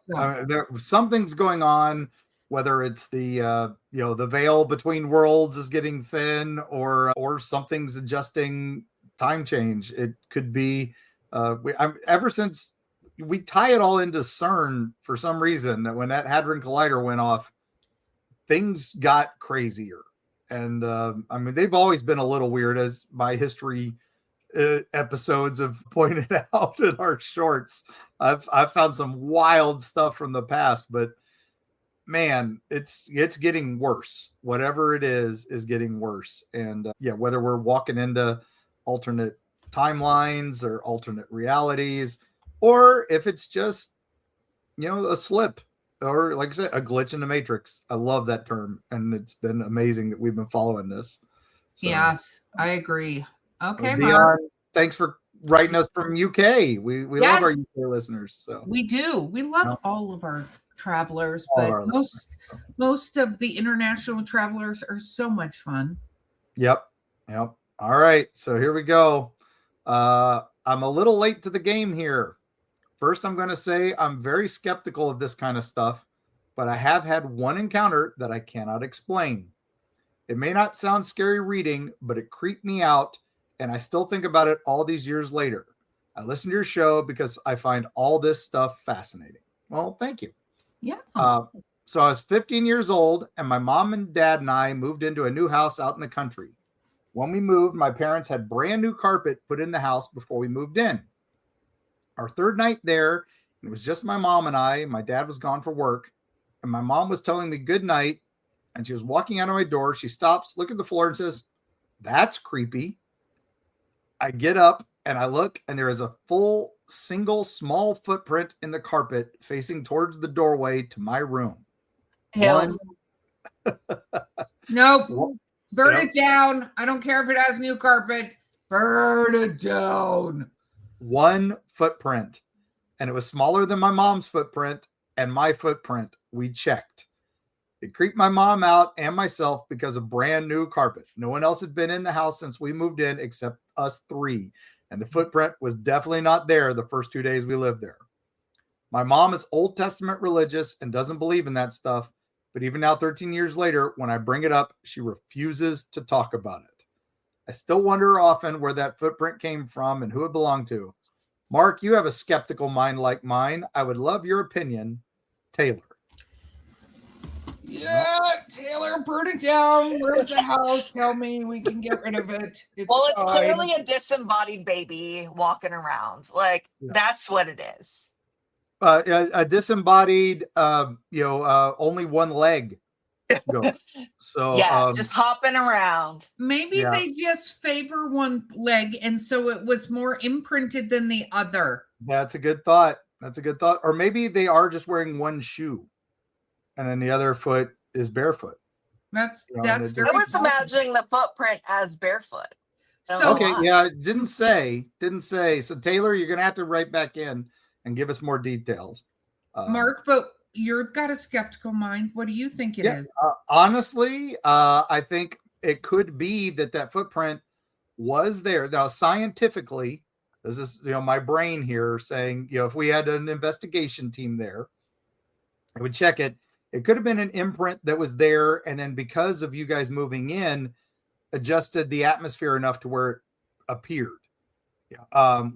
something's going on, whether it's the the veil between worlds is getting thin, or something's adjusting time change. It could be ever since we tie it all into CERN for some reason, that when that Hadron Collider went off, things got crazier. And I mean, they've always been a little weird, as my history episodes have pointed out in our shorts. I've found some wild stuff from the past, but man, it's getting worse. Whatever it is getting worse. And whether we're walking into alternate timelines or alternate realities, or if it's just a slip, or like I said, a glitch in the Matrix. I love that term, and it's been amazing that we've been following this. So, yes, I agree. Okay, Dion, Mark. thanks for writing us from UK. We love our UK listeners. So we do. We love all of our travelers, All but our most of the international travelers are so much fun. Yep. All right. So here we go. I'm a little late to the game here. First, I'm going to say I'm very skeptical of this kind of stuff, but I have had one encounter that I cannot explain. It may not sound scary reading, but it creeped me out, and I still think about it all these years later. I listen to your show because I find all this stuff fascinating. Well, thank you. Yeah. So I was 15 years old, and my mom and dad and I moved into a new house out in the country. When we moved, my parents had brand new carpet put in the house before we moved in. Our third night there, it was just my mom and I. My dad was gone for work, and my mom was telling me good night, and she was walking out of my door. She stops, look at the floor, and says, "That's creepy." I get up and I look, and there is a full single small footprint in the carpet facing towards the doorway to my room. Nope. Burn it down. I don't care if it has new carpet. Burn it down. One footprint, and it was smaller than my mom's footprint and my footprint. We checked. It creeped my mom out and myself because of brand new carpet. No one else had been in the house since we moved in except us three, and the footprint was definitely not there the first 2 days we lived there. My mom is Old Testament religious and doesn't believe in that stuff, but even now, 13 years later, when I bring it up, she refuses to talk about it. I still wonder often where that footprint came from and who it belonged to. Mark, you have a skeptical mind like mine. I would love your opinion. Taylor. Yeah, Taylor, burn it down. Where's the house? Tell me, we can get rid of it. It's clearly a disembodied baby walking around. That's what it is. A disembodied, only one leg. So just hopping around. Maybe they just favor one leg, and so it was more imprinted than the other. That's a good thought. Or maybe they are just wearing one shoe, and then the other foot is barefoot. That's I was imagining the footprint as barefoot. Didn't say. So Taylor, you're gonna have to write back in and give us more details. Mark, but you've got a skeptical mind. What do you think it is? Honestly, I think it could be that footprint was there. Now, scientifically, this is my brain here saying, if we had an investigation team there, I would check it. It could have been an imprint that was there, and then because of you guys moving in, adjusted the atmosphere enough to where it appeared.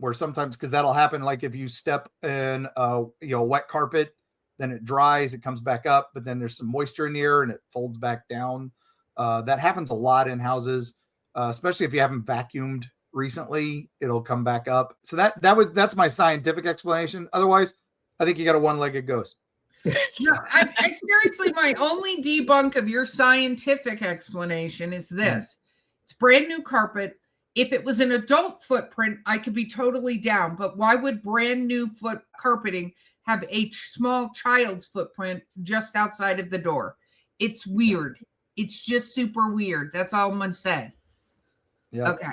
Where sometimes, because that'll happen, like if you step in wet carpet, then it dries, it comes back up, but then there's some moisture in the air and it folds back down. That happens a lot in houses, especially if you haven't vacuumed recently, it'll come back up. So that's my scientific explanation. Otherwise, I think you got a one-legged ghost. No, I seriously, my only debunk of your scientific explanation is this. It's brand new carpet. If it was an adult footprint, I could be totally down. But why would brand new foot carpeting have a small child's footprint just outside of the door? It's weird. It's just super weird. That's all I'm going to say. Yeah. Okay.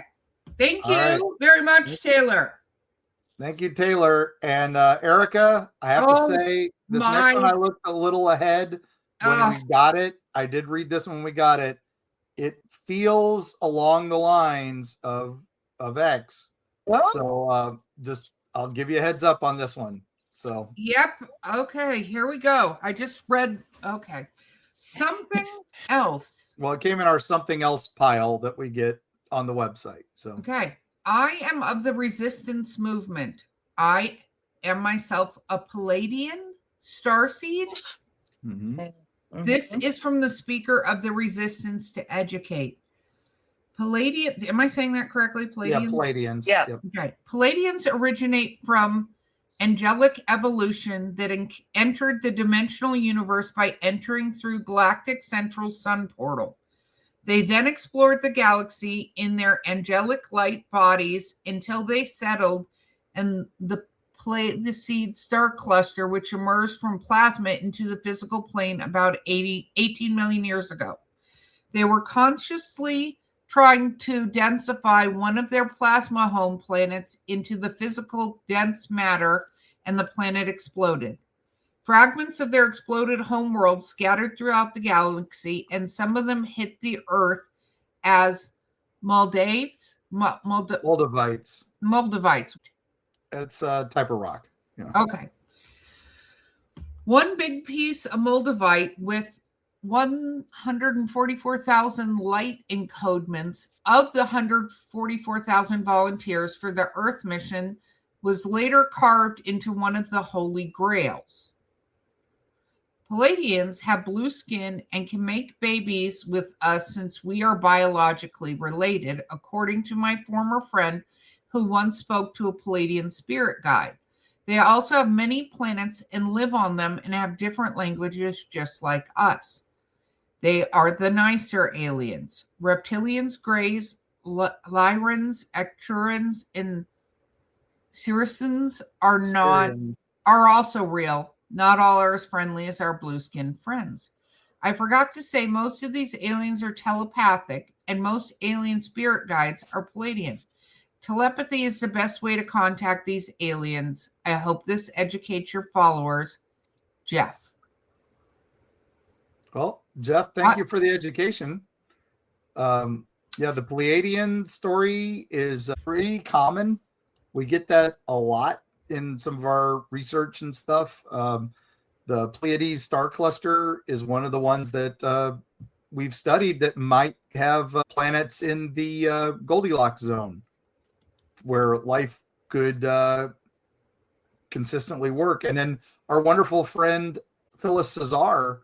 Thank All you right. very much, Taylor. Thank you, Taylor. And Erica, I have to say, this next one I looked a little ahead when we got it. I did read this when we got it. It feels along the lines of X. Well, So just I'll give you a heads up on this one. So Yep. Okay, here we go. I just read. Okay. Something else. well, it came in our something else pile that we get on the website. So Okay. I am of the resistance movement. I am myself a Palladian starseed. This is from the speaker of the resistance to educate. Palladian, am I saying that correctly? Palladian? yeah, Palladians. Yeah. Yep. Okay. Palladians originate from angelic evolution that entered the dimensional universe by entering through galactic central sun portal. They then explored the galaxy in their angelic light bodies until they settled in the Pleiades star cluster, which emerged from plasma into the physical plane about 18 million years ago. They were consciously trying to densify one of their plasma home planets into the physical dense matter, and the planet exploded. Fragments of their exploded homeworld scattered throughout the galaxy, and some of them hit the Earth as Moldavites. Moldavites. It's a type of rock. Yeah. Okay. One big piece of Moldavite with 144,000 light encodements of the 144,000 volunteers for the Earth mission was later carved into one of the Holy Grails. Palladians have blue skin and can make babies with us since we are biologically related, according to my former friend who once spoke to a Palladian spirit guide. They also have many planets and live on them and have different languages just like us. They are the nicer aliens. Reptilians, Greys, Lyrans, Ecturans, and Cirrusans are also real. Not all are as friendly as our blue-skinned friends. I forgot to say most of these aliens are telepathic, and most alien spirit guides are Palladian. Telepathy is the best way to contact these aliens. I hope this educates your followers. Jeff. Well, Jeff, thank you for the education. Yeah, the Pleiadian story is pretty common. We get that a lot in some of our research and stuff. The Pleiades star cluster is one of the ones that we've studied that might have planets in the Goldilocks zone where life could consistently work. And then our wonderful friend Phyllis Cesar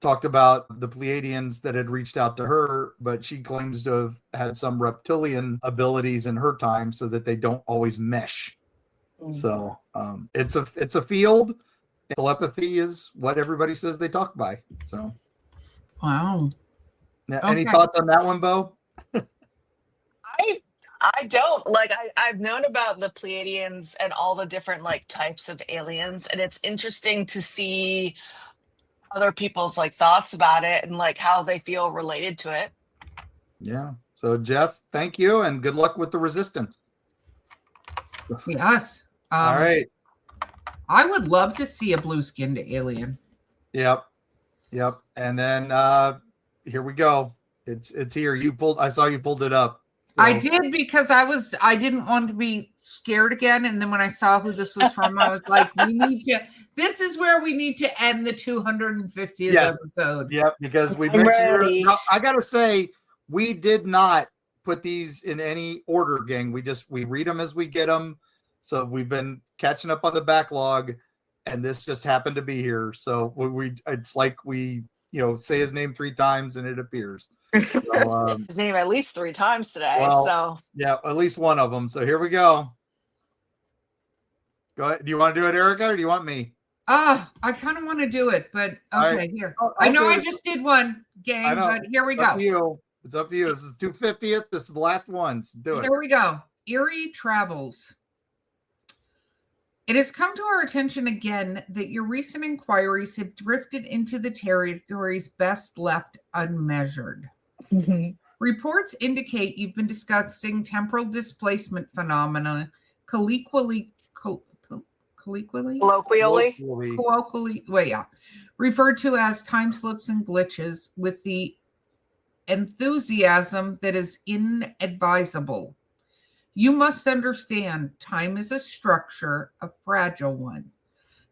talked about the Pleiadians that had reached out to her, but she claims to have had some reptilian abilities in her time so that they don't always mesh. So it's a field. Telepathy is what everybody says they talk by. So wow. Now, any thoughts on that one, Bo? I don't like. I've known about the Pleiadians and all the different like types of aliens, and it's interesting to see other people's like thoughts about it and like how they feel related to it. Yeah. So Jeff, thank you and good luck with the resistance. Yes. All right. I would love to see a blue-skinned alien. Yep. And then here we go. It's here. I saw you pulled it up. So. I did because I didn't want to be scared again. And then when I saw who this was from, I was like, this is where we need to end the 250th episode. Yep, because we mentioned I gotta say, we did not put these in any order, gang. We read them as we get them. So we've been catching up on the backlog, and this just happened to be here. So it's like we say his name 3 times and it appears. So, his name at least 3 times today. Yeah, at least one of them. So here we go. Go ahead. Do you want to do it, Erica, or do you want me? I kind of want to do it, but okay, here. I know I just did one, gang, but here we go. It's up to you. This is 250th. This is the last one. So do it. Here we go. Eerie Travels. It has come to our attention again that your recent inquiries have drifted into the territories best left unmeasured. Reports indicate you've been discussing temporal displacement phenomena colloquially, referred to as time slips and glitches, with the enthusiasm that is inadvisable. You must understand, time is a structure, a fragile one.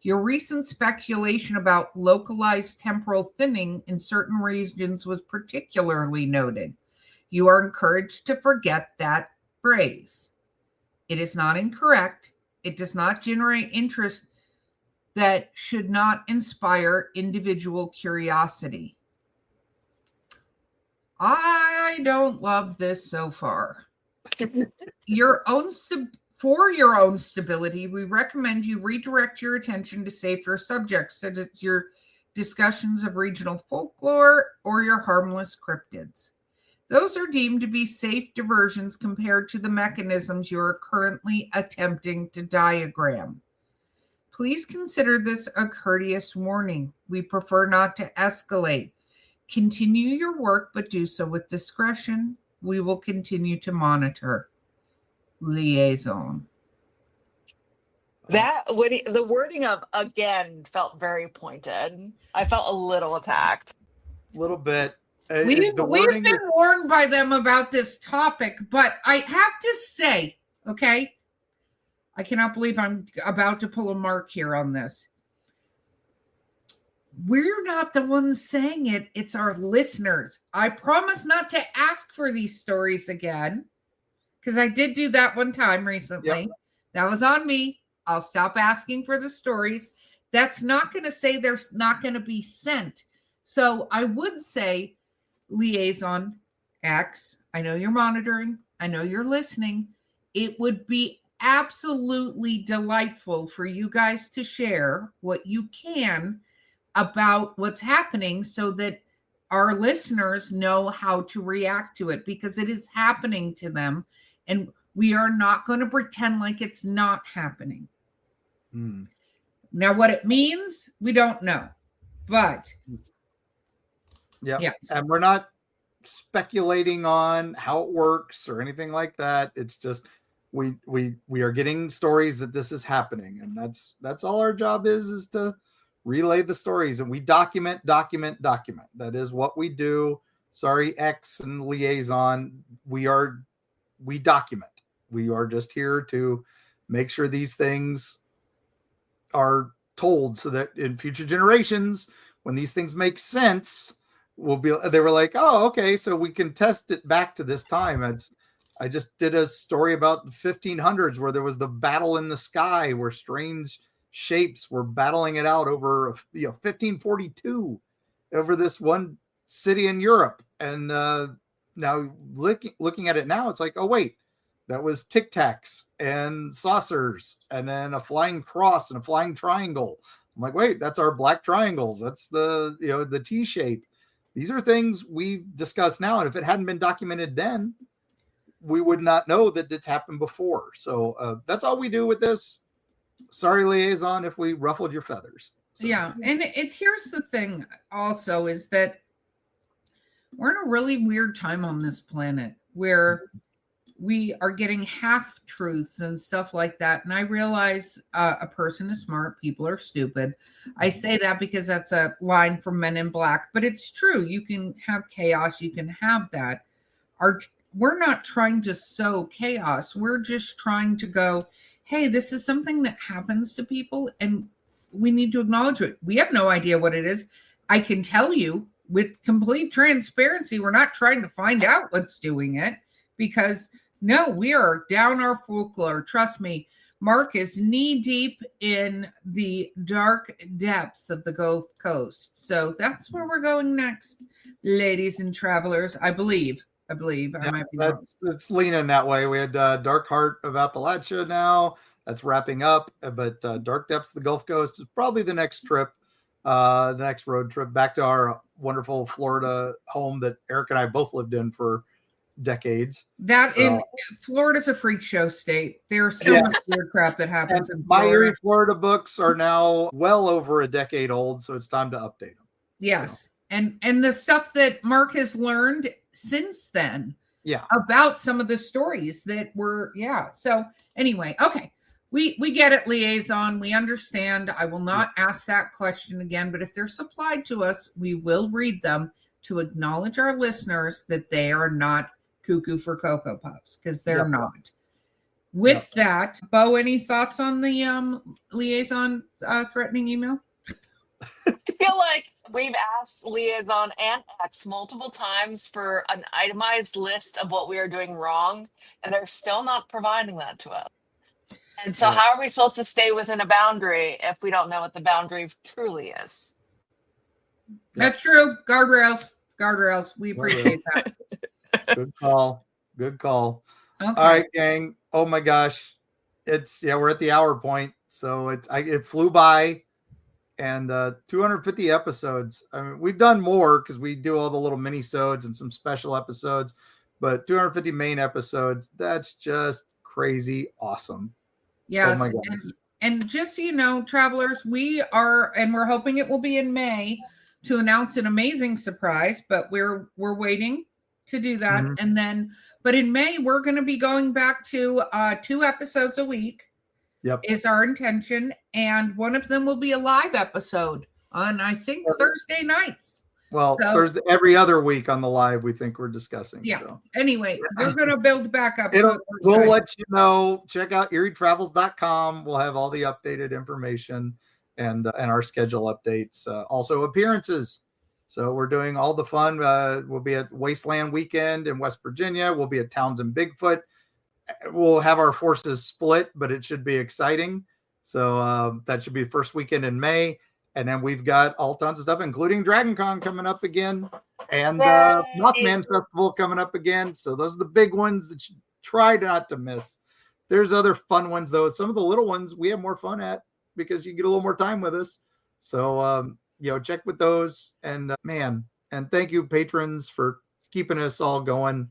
Your recent speculation about localized temporal thinning in certain regions was particularly noted. You are encouraged to forget that phrase. It is not incorrect. It does not generate interest that should not inspire individual curiosity. I don't love this so far. For your own stability, we recommend you redirect your attention to safer subjects, such as your discussions of regional folklore or your harmless cryptids. Those are deemed to be safe diversions compared to the mechanisms you are currently attempting to diagram. Please consider this a courteous warning. We prefer not to escalate. Continue your work, but do so with discretion. We will continue to monitor. Liaison. The wording of again felt very pointed. I felt a little attacked. A little bit. We've been warned by them about this topic, but I have to say, okay, I cannot believe I'm about to pull a mark here on this. We're not the ones saying it. It's our listeners. I promise not to ask for these stories again, because I did do that one time recently. Yep. That was on me. I'll stop asking for the stories. That's not going to say they're not going to be sent. So I would say, Liaison X, I know you're monitoring. I know you're listening. It would be absolutely delightful for you guys to share what you can about what's happening so that our listeners know how to react to it, because it is happening to them and we are not going to pretend like it's not happening. Now, what it means, we don't know, but yes. And we're not speculating on how it works or anything like that. It's just we are getting stories that this is happening, and that's all our job is to relay the stories, and we document. That is what we do. Sorry, X and Liaison. We document. We are just here to make sure these things are told so that in future generations, when these things make sense, they were like, oh, okay, so we can test it back to this time. I just did a story about the 1500s where there was the battle in the sky where strange shapes were battling it out over 1542 over this one city in Europe. And now looking at it now, it's like, oh wait, that was Tic Tacs and saucers and then a flying cross and a flying triangle. I'm like, wait, that's our black triangles. That's the T shape. These are things we discuss now, and if it hadn't been documented then, we would not know that it's happened before. So that's all we do with this. Sorry, Liaison, if we ruffled your feathers. So. Yeah, and here's the thing also is that we're in a really weird time on this planet where we are getting half truths and stuff like that. And I realize a person is smart, people are stupid. I say that because that's a line from Men in Black, but it's true. You can have chaos, you can have that. We're not trying to sow chaos. We're just trying to go, hey, this is something that happens to people and we need to acknowledge it. We have no idea what it is. I can tell you with complete transparency, we're not trying to find out what's doing it, because no, we are down our folklore. Trust me, Mark is knee deep in the dark depths of the Gulf Coast. So that's where we're going next, ladies and travelers, I believe. I believe. I might be wrong. It's leaning that way. We had Dark Heart of Appalachia now. That's wrapping up. But Dark Depths of the Gulf Coast is probably the next trip, the next road trip back to our wonderful Florida home that Eric and I both lived in for decades. In Florida's a freak show state. There's so much weird crap that happens in My Florida. Eerie, Florida books are now well over a decade old, so it's time to update them. Yes. So. And the stuff that Mark has learned since then about some of the stories that were so anyway, okay, we get it, liaison, we understand. I will not ask that question again, but if they're supplied to us, we will read them to acknowledge our listeners that they are not cuckoo for Cocoa Puffs, because they're not. With that, Bo, any thoughts on the liaison threatening email? I feel like we've asked Liaison and X multiple times for an itemized list of what we are doing wrong, and they're still not providing that to us. And so how are we supposed to stay within a boundary if we don't know what the boundary truly is? That's true. Guardrails. We appreciate that. Good call. Okay. All right, gang. Oh my gosh. We're at the hour point. So it flew by. And 250 episodes. I mean, we've done more because we do all the little mini-sodes and some special episodes, but 250 main episodes, that's just crazy awesome. Yes. Oh my God. And just so you know, travelers, we're hoping it will be in May to announce an amazing surprise, but we're waiting to do that. Mm-hmm. And then, but in May, we're going to be going back to 2 episodes a week. Yep. Is our intention, and one of them will be a live episode on, I think, Thursday nights. Well, Thursday every other week on the live we think we're discussing. Yeah. So. Anyway, we're going to build back up. We'll let you know. Check out eerietravels.com. We'll have all the updated information and our schedule updates. Also appearances. So we're doing all the fun. We'll be at Wasteland Weekend in West Virginia. We'll be at Townsend Bigfoot. We'll have our forces split, but it should be exciting. So that should be the first weekend in May. And then we've got all tons of stuff, including Dragon Con coming up again and Mothman Festival coming up again. So those are the big ones that you try not to miss. There's other fun ones, though. Some of the little ones we have more fun at because you get a little more time with us. So, check with those. And and thank you, patrons, for keeping us all going.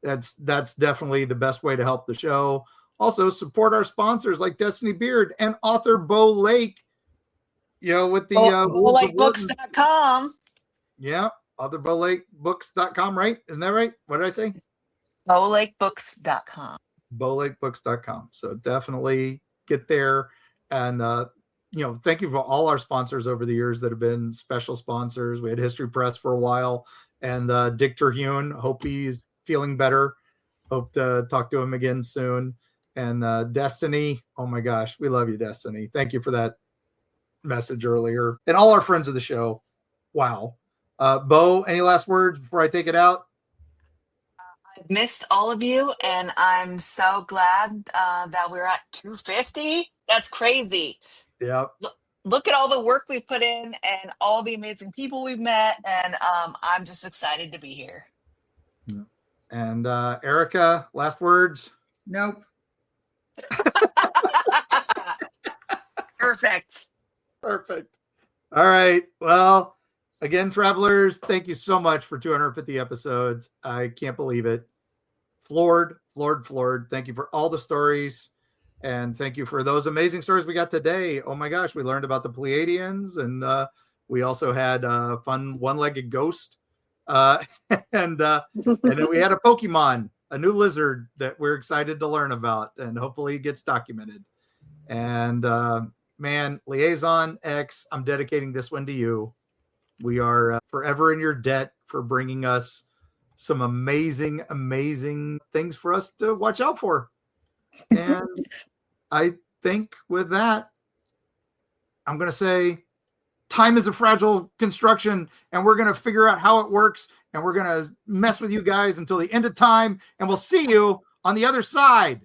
That's definitely the best way to help the show. Also, support our sponsors like Destiny Beard and author Bo Lake. With the BoLakeBooks.com. Yeah, author BoLakeBooks.com, right? Isn't that right? What did I say? BoLakeBooks.com. BoLakeBooks.com. So definitely get there. And thank you for all our sponsors over the years that have been special sponsors. We had History Press for a while, and Dick Terhune. Hope he's feeling better. Hope to talk to him again soon. And Destiny, oh my gosh, we love you, Destiny. Thank you for that message earlier. And all our friends of the show. Wow. Bo, any last words before I take it out? I missed all of you, and I'm so glad that we're at 250. That's crazy. Yeah. Look at all the work we've put in and all the amazing people we've met, and I'm just excited to be here. Yeah. And Erica, last words? Nope. Perfect. All right. Well, again, travelers, thank you so much for 250 episodes. I can't believe it. Floored. Thank you for all the stories. And thank you for those amazing stories we got today. Oh my gosh, we learned about the Pleiadians, and we also had a fun one-legged ghost. And then we had a Pokemon, a new lizard that we're excited to learn about, and hopefully it gets documented. And Liaison X, I'm dedicating this one to you. We are forever in your debt for bringing us some amazing, amazing things for us to watch out for. And I think with that, I'm going to say time is a fragile construction, and we're going to figure out how it works, and we're going to mess with you guys until the end of time, and we'll see you on the other side.